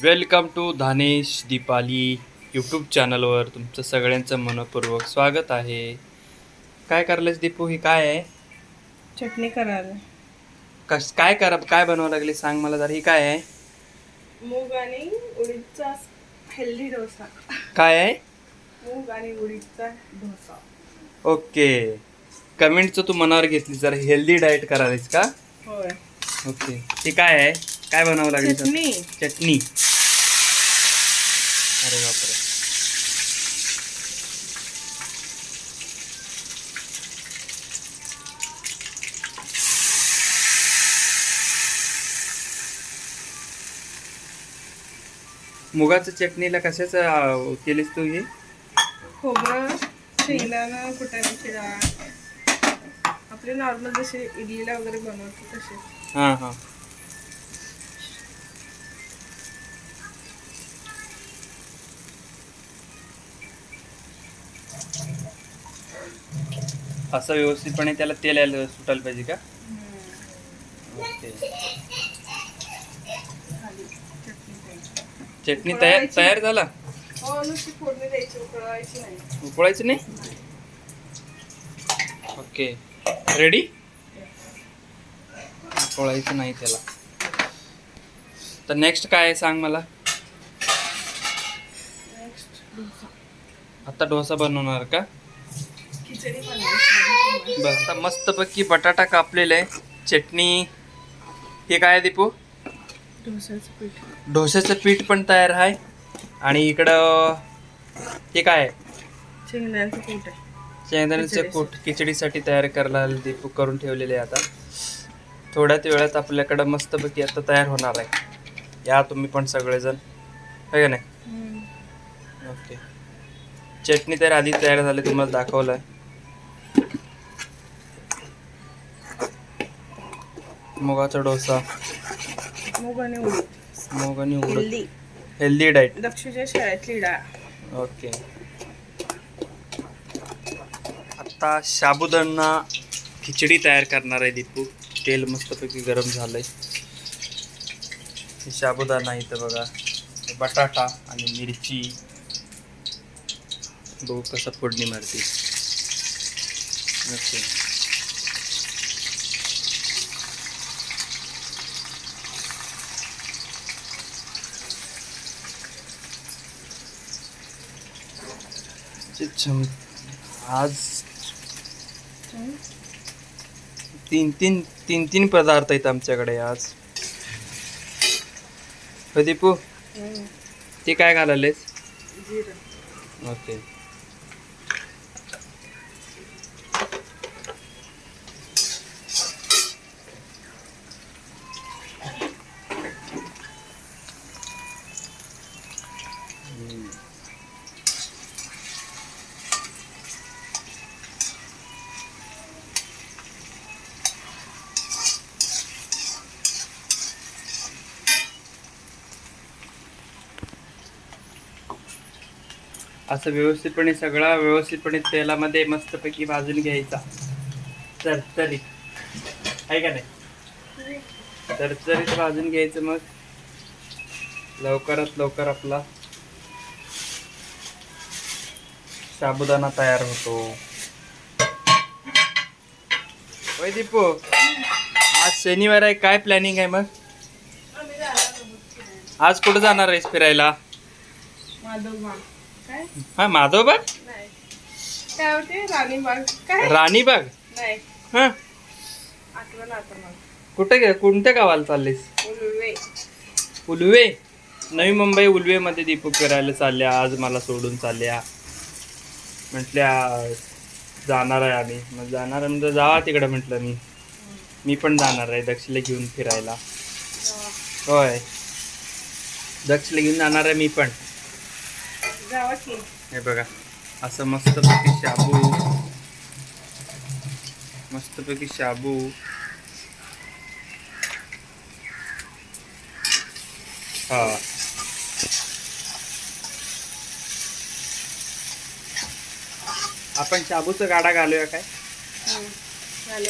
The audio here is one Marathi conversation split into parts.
वेलकम टू धानेश दीपाली यूट्यूब चॅनलवर तुमचं सगळ्यांचं मनपूर्वक स्वागत आहे. काय करलेस दीपू? ही काय आहे? चटणी करायला. काय बनवावं लागले सांग मला जरा. ही काय आहे? मूग आणि उडीदचा हेल्दी डोसा. काय आहे? मूग आणि उडीदचा डोसा. ओके. कमेंटचं तू मनावर घेतली, जरा हेल्दी डाएट करायलीस का? होय. ओके. ही काय आहे? काय बनवावं लागली? चटणी. चटणी. अरे बापरे. मुगाच्या चटणीला कशाचं केलीस तू? ही खोबरं, शेंगदाणा, फुटाण्याची डाळ, आपले नॉर्मल जसे इडलीला वगैरे बनवतो तसे. हां हां. असं व्यवस्थितपणे त्याला तेल यायला सुटायला पाहिजे का? ओके. झाली चटणी द्यायची. चटणी तयार झाला? हो, नुसती फोडणी द्यायची, उकळवायची नाही. उकळायचं नाही? ओके. रेडी? उकळायचं नाही त्याला. तर नेक्स्ट काय आहे सांग मला. नेक्स्ट डोसा. आता डोसा बनवणार का? खिचडी बनवायची. बस. आता मस्तपैकी बटाटा कापलेला आहे, चटणी. हे काय आहे दीपू? डोसाचं पीठ. डोश्याचं पीठ पण तयार आहे. आणि इकडं हे काय आहे? शेंगदाण्याचं कूट आहे. शेंगदाण्याचं कूट खिचडीसाठी तयार करायला दीपू करून ठेवलेले आहे. आता थोड्याच वेळात आपल्याकडं मस्तपैकी आता तयार होणार आहे. या तुम्ही पण सगळेजण, आहे का नाही? ओके. चटणी तर आधी तयार झाली, तुम्हाला दाखवलं आहे. मुगाचा डोसा, मूग आणि उडीद. मूग आणि उडीद, हेल्दी. Healthy diet. दक्षिणच्या शाळेतली डाळ. ओके. आता साबुदाणा खिचडी तयार करणार आहे दीपू. तेल मस्तपैकी गरम झालंय. साबुदाणा इथं बघा, बटाटा आणि मिरची. बघू कसं फोडणी मारते. ओके. आज तीन पदार्थ आहेत आमच्याकडे आज. हो दीपू, ते काय घालालेस? जिरं. ओके. असं व्यवस्थितपणे तेलामध्ये मस्तपैकी भाजून घ्यायचा. चरचरीत, आहे का नाही? चरचरीत भाजून घ्यायचं. मग लवकरात लवकर आपला साबुदाणा तयार होतो. होय दीपू, आज शनिवार आहे, काय प्लॅनिंग आहे मग? आज कुठं जाणार आहेस फिरायला? माधवबाग. काय? हा, माधवबाग? नाही. काय होते? राणीबाग. काय? राणीबाग? नाही. हा, आठवण आता मग. कोणत्या गावाला चाललीस? उलवे. उलवे? नवी मुंबई उलवे मध्ये दीपू फिरायला चालल्या. आज मला सोडून चालल्या. म्हटल्या जाणार आहे आम्ही. मग जाणार आहे म्हणजे जावा तिकडे. म्हटलं मी पण जाणार आहे दक्षला घेऊन फिरायला. होय, दक्षला घेऊन जाणार आहे मी पण. जावा की. हे बघा, असं मस्तपैकी शाबू. हा, आपण शाबूचा गाडा घालूया काय? झालं.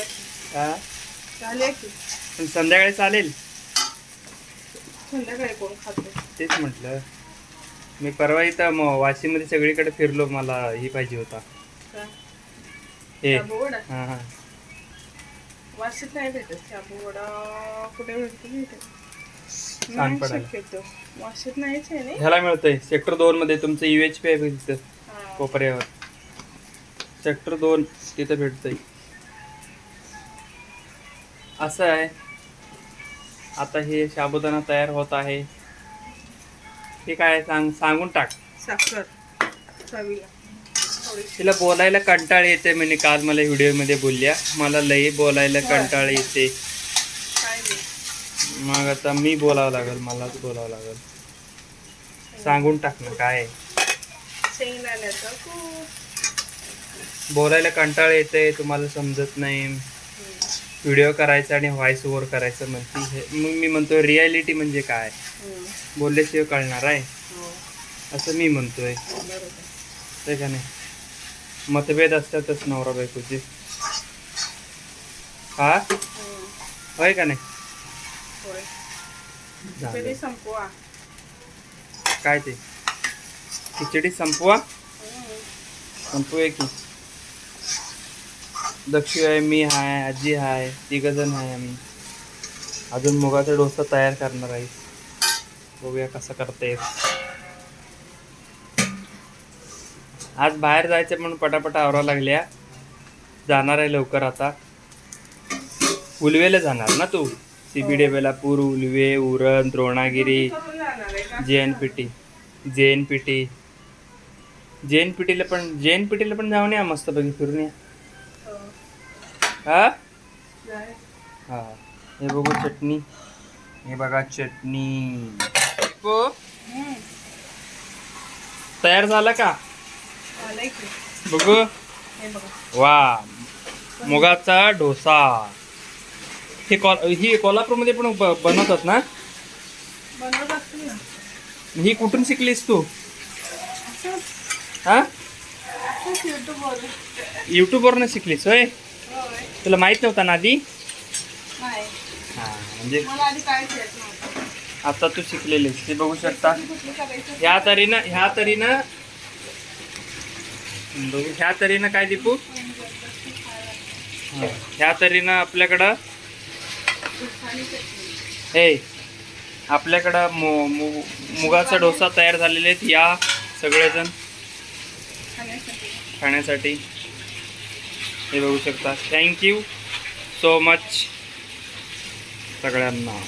हा, झाले की. पण संध्याकाळी चालेल? संध्याकाळी कोण खातो? तेच म्हटलं मी परवा इथं वाशीमध्ये सगळीकडे फिरलो, मला ही पाहिजे होता का? हे शाबू वडा हां हां वाशीत नाही भेटत. शाबू वडा कुठे भेटतो माहिती छान नाही पडायला. शक्यतो वाशीत नाहीच आहे ना. ह्याला मिळतंय सेक्टर 2 मध्ये. तुमचं UHP आहे बघ तिथं हा. कोपऱ्यावर, सेक्टर 2 तिथं भेटतंय. असं आहे. आता हे साबुदाणा तयार होत आहे. हे काय सांगून टाक. साखर चवीला थोडीशी. तिला बोलायला कंटाळ येते म्हणे, काल मला व्हिडिओमध्ये बोलल्या मला लई बोलायला होय. कंटाळ येते. काय नाही. मग आता मी बोलावं लागेल, मलाच बोलावं लागेल. सांगून टाक ना काय आहे. शेंगदाण्याचं कूट. बोलायला कंटाळ येते, तुम्हाला समजत नाही. व्हिडिओ करायचा आणि व्हॉइस ओव्हर करायचं म्हणते. मग मी म्हणतो रियालिटी म्हणजे काय, बोलल्याशिवाय कळणार आहे हो, असं मी म्हणतोय. बरोबर. ते का नाही, मतभेद असतातच नवरा बायकोचे. हा होय का नाही. होय. झालं. कधी संपवा. काय ते खिचडी संपवा. संपवूया की. दक्षू आहे, मी आहे, आजी आहे, 3 जण आहे आम्ही. अजून मुगाचा डोसा तयार करणार आहे. बघूया कसं करते. आज बाहेर जायचं म्हणून पटापट आवरा लागल्या. जाणार आहे लवकर आता. उलवेला जाणार ना तू. CBD बेलापूर, उलवे, उरण, द्रोणागिरी, करून जाणार आहे का? JNPTला पण जाऊन या, मस्त पैकी फिरून या. हो. हा जाय. हा. हे बघू चटणी. हे बघा चटणी. हो तयार झालं का आलंय की. बघू. हे बघा. वा, मुगाचा डोसा. ही कोल्हापूरमध्ये पण बनवतात ना. बनवत असतील ना. ही कुठून शिकलीस तू. असंच हा असंच युट्यूबवर. युट्यूबवरनं शिकलीस होय. होय. तुला माहित नव्हता ना आधी. नाही, हा म्हणजे मला आधी काहीच येत नव्हतं. आता तू शिकलेलीस. ते बघू शकता. कुठली करायचं. ह्या तरीनं काय दीपू. ह्या तरीनं आपल्याकडं आपल्याकडं मुगाचा डोसा तयार झालेले आहेत. या सगळेजण खाण्यासाठी. हे बघू शकता. थँक्यू सो मच सगळ्यांना.